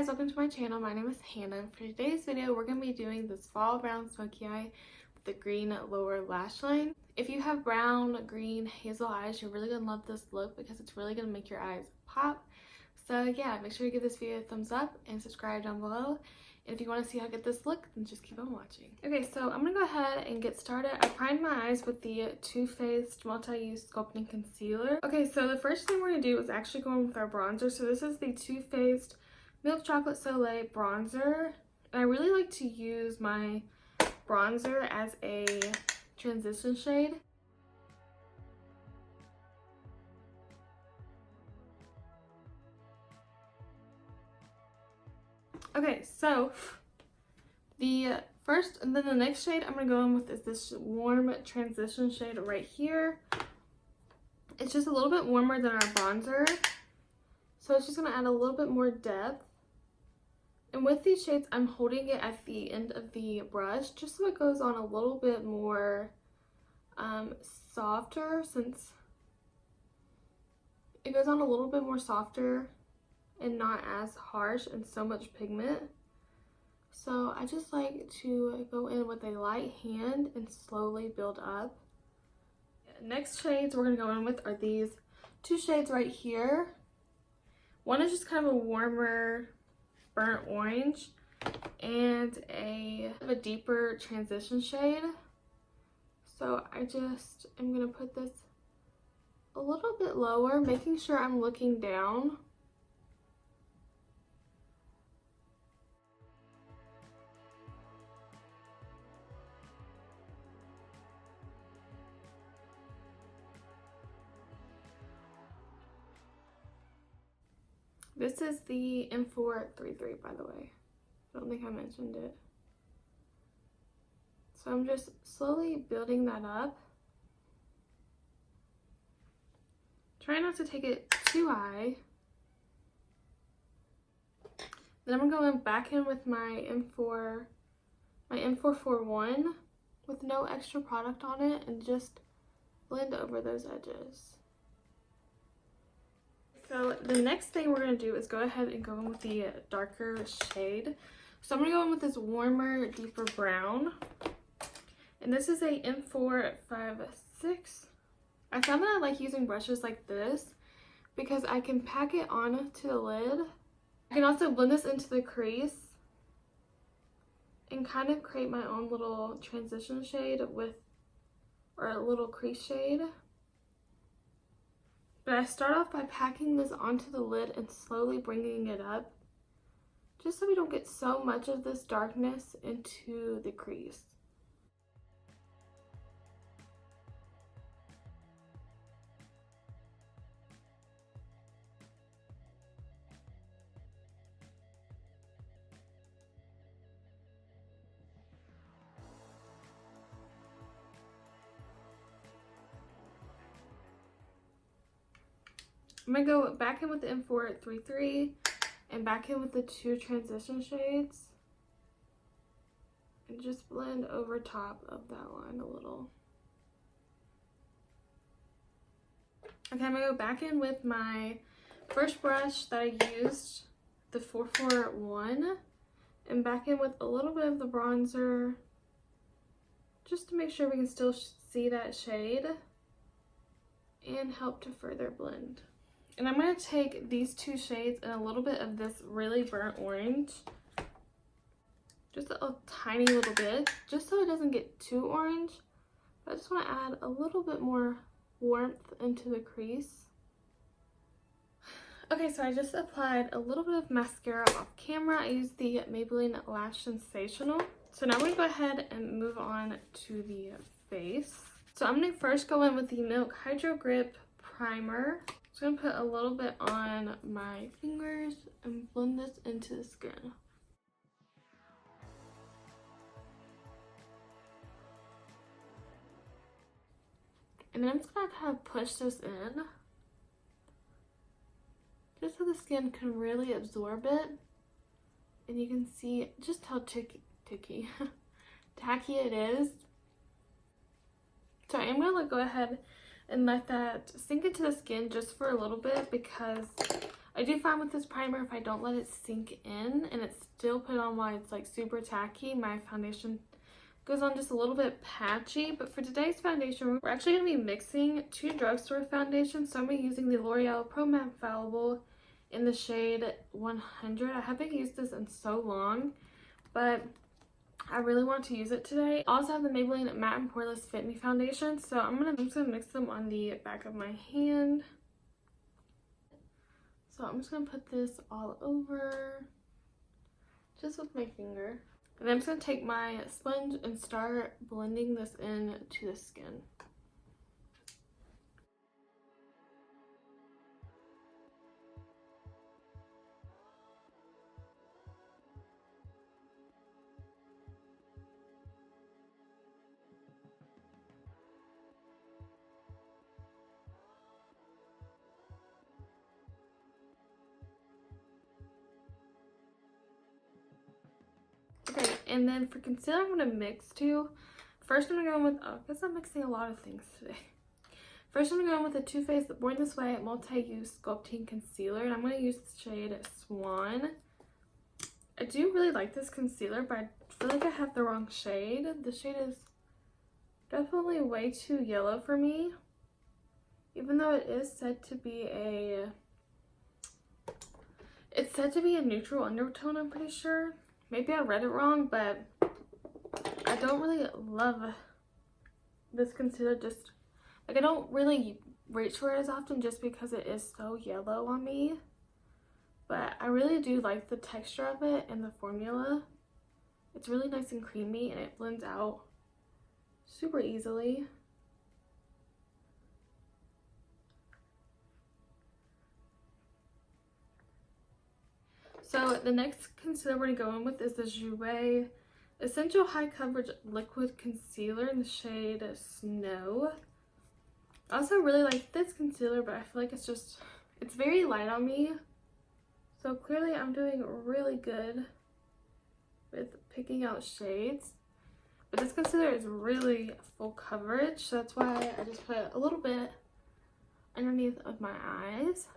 guys, welcome to my channel. My name is Hannah. For today's video, we're going to be doing this fall brown smoky eye with the green lower lash line. If you have brown, green, hazel eyes, you're really going to love this look because it's really going to make your eyes pop. So yeah, make sure you give this video a thumbs up and subscribe down below. And if you want to see how I get this look, then just keep on watching. Okay, so I'm going to go ahead and get started. I primed my eyes with the Too Faced Multi-Use Sculpting Concealer. Okay, so the first thing we're going to do is actually go in with our bronzer. So this is the Too Faced Milk Chocolate Soleil bronzer. And I really like to use my bronzer as a transition shade. Okay, so the first and then the next shade I'm going to go in with is this warm transition shade right here. It's just a little bit warmer than our bronzer, so it's just going to add a little bit more depth. And with these shades, I'm holding it at the end of the brush just so it goes on a little bit more softer, since it goes on a little bit more softer and not as harsh and so much pigment. So I just like to go in with a light hand and slowly build up. Next shades we're going to go in with are these two shades right here. One is just kind of a warmer burnt orange and a deeper transition shade. So I just am going to put this a little bit lower, making sure I'm looking down. This is the M433, by the way. I don't think I mentioned it. So I'm just slowly building that up. Try not to take it too high. Then I'm going back in with my M441 with no extra product on it and just blend over those edges. So the next thing we're going to do is go ahead and go in with the darker shade. So I'm going to go in with this warmer, deeper brown. And this is a M456. I found that I like using brushes like this because I can pack it onto the lid. I can also blend this into the crease and kind of create my own little transition shade or a little crease shade. But I start off by packing this onto the lid and slowly bringing it up, just so we don't get so much of this darkness into the crease. I'm going to go back in with the M433 and back in with the two transition shades and just blend over top of that line a little. Okay, I'm going to go back in with my first brush that I used, the 441, and back in with a little bit of the bronzer just to make sure we can still see that shade and help to further blend. And I'm going to take these two shades and a little bit of this really burnt orange, just a tiny little bit, just so it doesn't get too orange. But I just want to add a little bit more warmth into the crease. Okay, so I just applied a little bit of mascara off camera. I used the Maybelline Lash Sensational. So now we go ahead and move on to the face. So I'm going to first go in with the Milk Hydro Grip Primer. I'm going to put a little bit on my fingers and blend this into the skin. And then I'm just going to kind of push this in, just so the skin can really absorb it. And you can see just how tacky it is. So I'm going to go ahead and let that sink into the skin just for a little bit, because I do find with this primer, if I don't let it sink in and it's still put on while it's like super tacky, my foundation goes on just a little bit patchy. But for today's foundation, we're actually going to be mixing two drugstore foundations. So I'm going to be using the L'Oreal Pro Infallible in the shade 100. I haven't used this in so long, but I really want to use it today. I also have the Maybelline Matte and Poreless Fit Me foundation, so I'm just gonna mix them on the back of my hand. So I'm just gonna put this all over, just with my finger. And then I'm just gonna take my sponge and start blending this into the skin. Okay, and then for concealer, I'm going to mix two. First, I'm going to go with, I guess I'm mixing a lot of things today. First, I'm going to go with the Too Faced Born This Way Multi-Use Sculpting Concealer, and I'm going to use the shade Swan. I do really like this concealer, but I feel like I have the wrong shade. The shade is definitely way too yellow for me, even though it is said to be it's said to be a neutral undertone, I'm pretty sure. Maybe I read it wrong, but I don't really love this concealer. Just like, I don't really reach for it as often just because it is so yellow on me. But I really do like the texture of it and the formula. It's really nice and creamy, and it blends out super easily. So the next concealer we're going to go in with is the Jouer Essential High Coverage Liquid Concealer in the shade Snow. I also really like this concealer, but I feel like it's very light on me. So clearly I'm doing really good with picking out shades. But this concealer is really full coverage, so that's why I just put a little bit underneath of my eyes.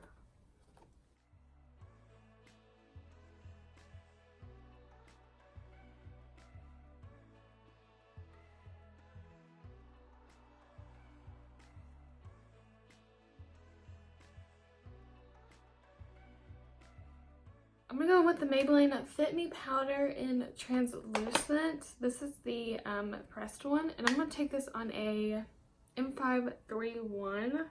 I'm going to go with the Maybelline Fit Me Powder in Translucent. This is the pressed one, and I'm going to take this on a M531.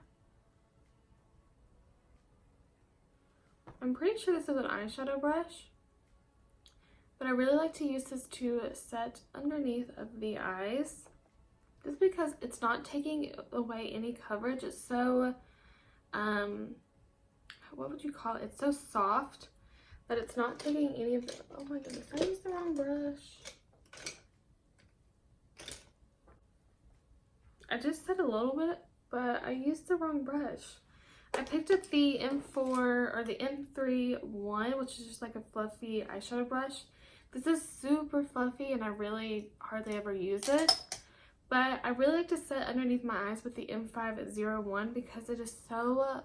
I'm pretty sure this is an eyeshadow brush, but I really like to use this to set underneath of the eyes, just because it's not taking away any coverage. It's so, what would you call it? It's so soft that it's not taking any of the, oh my goodness, I used the wrong brush. I just said a little bit, but I used the wrong brush. I picked up the M4 or the M3-1, which is just like a fluffy eyeshadow brush. This is super fluffy and I really hardly ever use it. But I really like to set underneath my eyes with the M501 because it is so,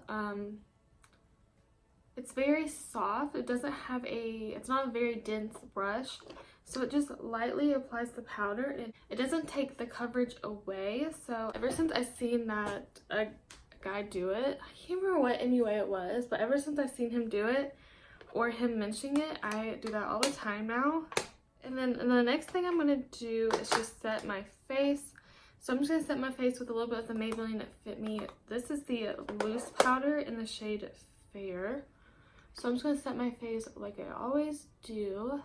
it's very soft. It doesn't have it's not a very dense brush. So it just lightly applies the powder and it doesn't take the coverage away. So ever since I've seen that a guy do it, I can't remember what MUA it was, but ever since I've seen him do it or him mentioning it, I do that all the time now. And then the next thing I'm going to do is just set my face. So I'm just going to set my face with a little bit of the Maybelline Fit Me. This is the loose powder in the shade Fair. So I'm just going to set my face like I always do.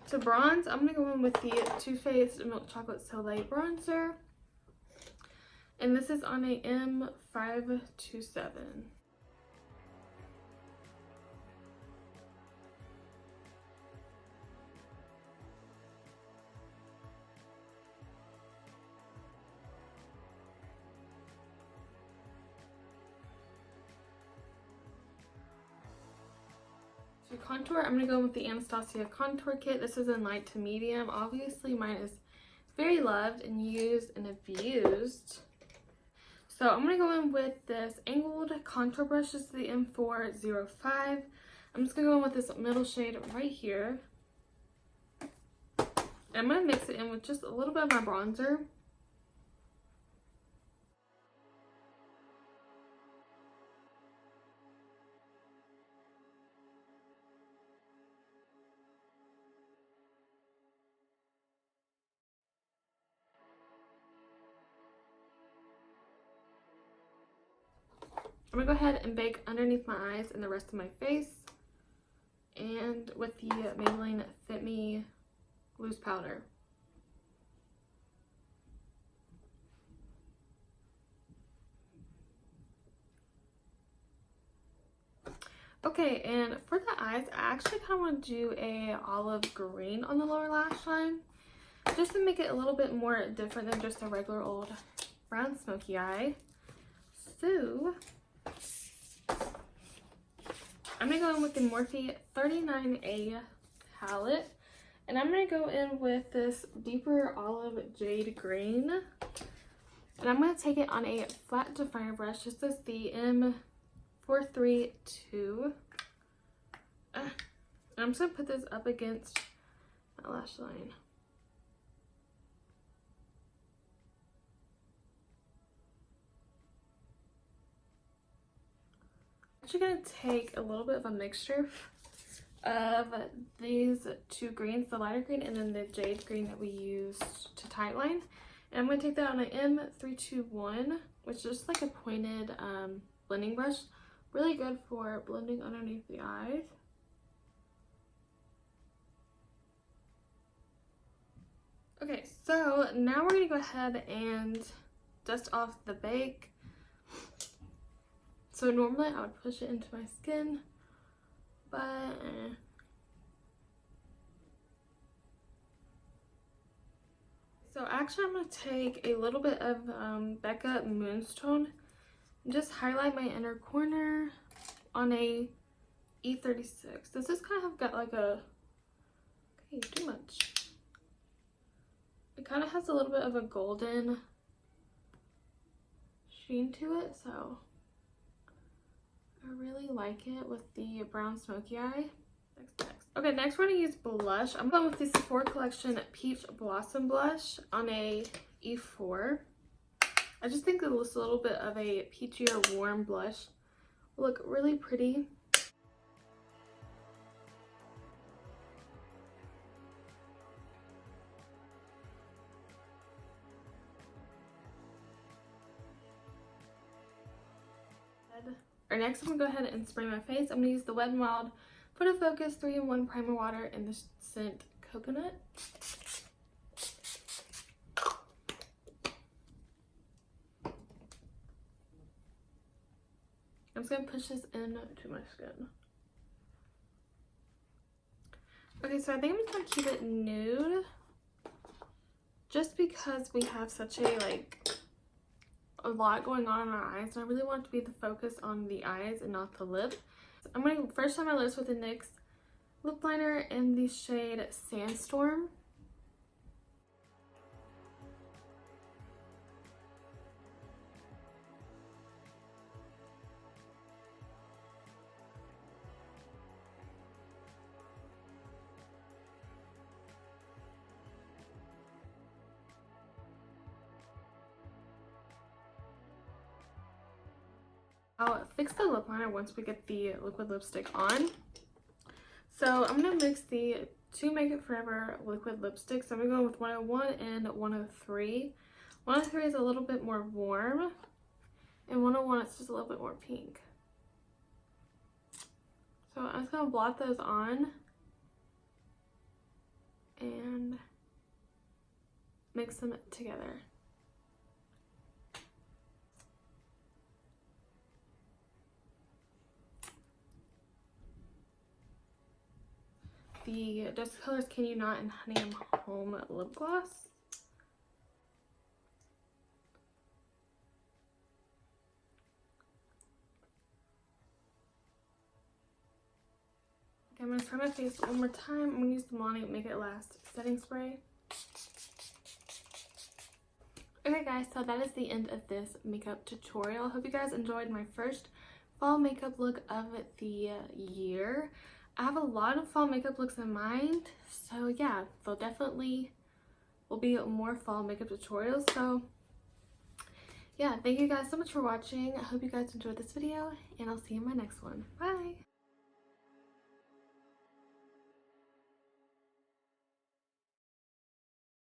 To bronze, I'm going to go in with the Too Faced Milk Chocolate Soleil bronzer. And this is on a M527. To contour, I'm going to go with the Anastasia contour kit. This is in light to medium. Obviously, mine is very loved and used and abused. So I'm going to go in with this angled contour brush. This is the M405. I'm just going to go in with this middle shade right here. And I'm going to mix it in with just a little bit of my bronzer. I'm going to go ahead and bake underneath my eyes and the rest of my face. And with the Maybelline Fit Me loose powder. Okay, and for the eyes, I actually kind of want to do a olive green on the lower lash line, just to make it a little bit more different than just a regular old brown smoky eye. So I'm going to go in with the Morphe 39A palette, and I'm going to go in with this deeper olive jade green, and I'm going to take it on a flat definer brush. This is the M432. And I'm just going to put this up against my lash line. I'm actually going to take a little bit of a mixture of these two greens, the lighter green and then the jade green that we used to tightline. And I'm going to take that on an M321, which is just like a pointed blending brush. Really good for blending underneath the eyes. Okay, so now we're going to go ahead and dust off the bake. So normally I would push it into my skin, but So actually I'm going to take a little bit of BECCA Moonstone and just highlight my inner corner on a E36. This is kind of got like a, okay, too much. It kind of has a little bit of a golden sheen to it, so I really like it with the brown smoky eye. Next. Okay, next we're going to use blush. I'm going with the Sephora Collection Peach Blossom Blush on a E4. I just think that this a little bit of a peachier warm blush will look really pretty. Next, I'm going to go ahead and spray my face. I'm going to use the Wet n Wild PhotoFocus 3-in-1 Primer Water in the scent Coconut. I'm just going to push this into my skin. Okay, so I think I'm just going to keep it nude. Just because we have such a lot going on in our eyes, and I really want it to be the focus on the eyes and not the lip. So I'm going to first time my lips with the NYX lip liner in the shade Sandstorm. I'll fix the lip liner once we get the liquid lipstick on. So I'm going to mix the two Make It Forever liquid lipsticks. I'm going to go with 101 and 103. 103 is a little bit more warm, and 101 is just a little bit more pink. So I'm just going to blot those on and mix them together. The Dust Colors Can You Not and Honey I'm Home lip gloss. Okay, I'm I'm going to spray my face one more time. I'm going to use the Milani Make It Last setting spray. Okay guys, so that is the end of this makeup tutorial. I hope you guys enjoyed my first fall makeup look of the year. I have a lot of fall makeup looks in mind, so yeah, there definitely will be more fall makeup tutorials. So yeah, thank you guys so much for watching. I hope you guys enjoyed this video, and I'll see you in my next one. Bye!